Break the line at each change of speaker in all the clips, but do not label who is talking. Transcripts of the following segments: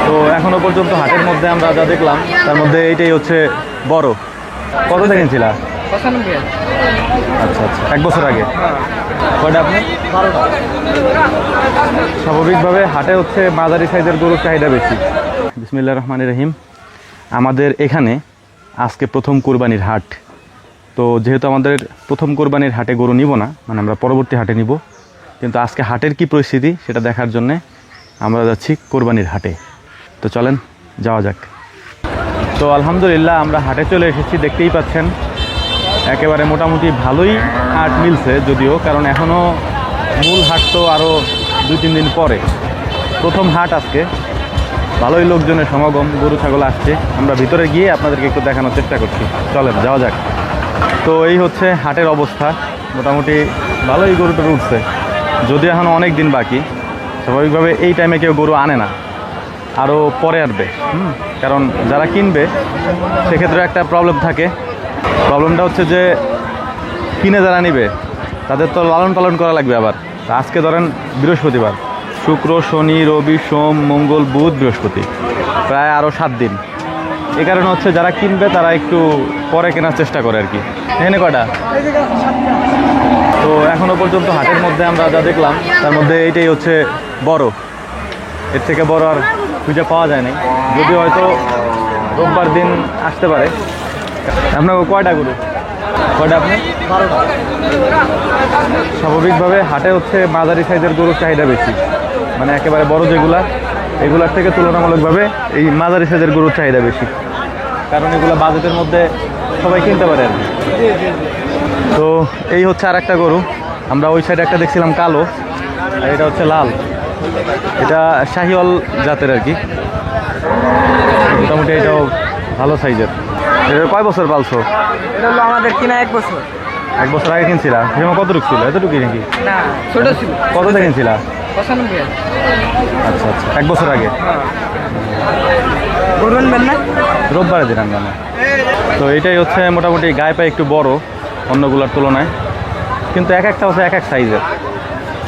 তো এখনো পর্যন্ত হাটের মধ্যে আমরা যা দেখলাম তার মধ্যে এইটাই হচ্ছে বড়। কত দেখেছিল? আচ্ছা আচ্ছা, 1 বছর আগে। কয়টা আপনি? স্বাভাবিকভাবে হাটে হচ্ছে মাঝারি সাইজের গরুর চাহিদা বেশি। বিসমিল্লাহির রহমানির রহিম। আমাদের এখানে আজকে প্রথম কোরবানির হাট। তো যেহেতু আমাদের প্রথম কোরবানির হাটে গরু নিব না, মানে আমরা পরবর্তী হাটে নিব, কিন্তু আজকে হাটের কি পরিস্থিতি সেটা দেখার জন্যে আমরা যাচ্ছি কোরবানির হাটে। তো চলেন যাওয়া যাক। তো আলহামদুলিল্লাহ আমরা হাটে চলে এসেছি, দেখতেই পাচ্ছেন একেবারে মোটামুটি ভালোই হাট মিলছে, যদিও কারণ এখনও মূল হাট তো আরও 2-3 দিন পরে। প্রথম হাট আজকে, ভালোই লোকজনের সমাগম, গরু ছাগল আসছে। আমরা ভিতরে গিয়ে আপনাদেরকে একটু দেখানোর চেষ্টা করছি, চলেন যাওয়া যাক। তো এই হচ্ছে হাটের অবস্থা, মোটামুটি ভালোই গরুটা উঠছে, যদিও এখন অনেক দিন বাকি। স্বাভাবিকভাবে এই টাইমে কেউ গরু আনে না, আরও পরে আসবে। কারণ যারা কিনবে সেক্ষেত্রে একটা প্রবলেম থাকে। প্রবলেমটা হচ্ছে যে কিনে যারা নিবে তাদের তো লালন পালন করা লাগবে। আবার আজকে ধরেন বৃহস্পতিবার, শুক্র, শনি, রবি, সোম, মঙ্গল, বুধ, বৃহস্পতি, প্রায় আরও 7 দিন। এই কারণে হচ্ছে যারা কিনবে তারা একটু পরে কেনার চেষ্টা করে আর কি। এখানে কয়টা? তো এখনো পর্যন্ত হাটের মধ্যে আমরা যা দেখলাম তার মধ্যে এইটাই হচ্ছে বড়। এর থেকে বড় আর খুঁজে পাওয়া যায় নাই, যদি হয়তো রোববার দিন আসতে পারে। আপনার কয়টা গরু? কয়টা আপনি? 12টা। স্বাভাবিকভাবে হাটে হচ্ছে মাঝারি সাইজের গরুর চাহিদা বেশি, মানে একেবারে বড় যেগুলা, এগুলার থেকে তুলনামূলকভাবে এই মাঝারি সাইজের গরুর চাহিদা বেশি, কারণ এগুলো বাজেটের মধ্যে সবাই কিনতে পারে আর কি। তো এই হচ্ছে আর একটা গরু। আমরা ওই সাইডে একটা দেখছিলাম কালো, আর এটা হচ্ছে লাল। এটা শাহিওয়াল জাতের আর কি, মোটামুটি এটাও ভালো সাইজের। এটা কয় বছর পালছো?
এটা হলো আমাদের কিনা 1 বছর।
1 বছর আগে কিনছিলা? সে সময় কতটুকু ছিল? এতটুকুই নাকি?
না, ছোট ছিল।
কত দিয়ে কিনছিলা?
95।
আচ্ছা আচ্ছা, 1 বছর আগে।
গরু আনবেন না?
রোববারে দিন আনবেন না। তো এটাই হচ্ছে মোটামুটি গায়ে পায়ে একটু বড় অন্যগুলোর তুলনায়, কিন্তু এক একটা হচ্ছে এক এক সাইজের।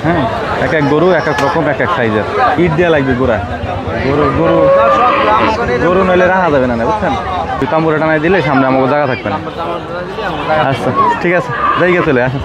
হ্যাঁ, এক এক গরু এক এক রকম, এক এক সাইজের। ইট দেওয়া লাগবে গোড়া। গরু গরু গরু নইলে রাখা যাবে না, বুঝছেন? তাম্বুরা টানাই দিলে সামনে আমাকে জায়গা থাকবে না। আচ্ছা ঠিক আছে, জায়গা চলে আসেন।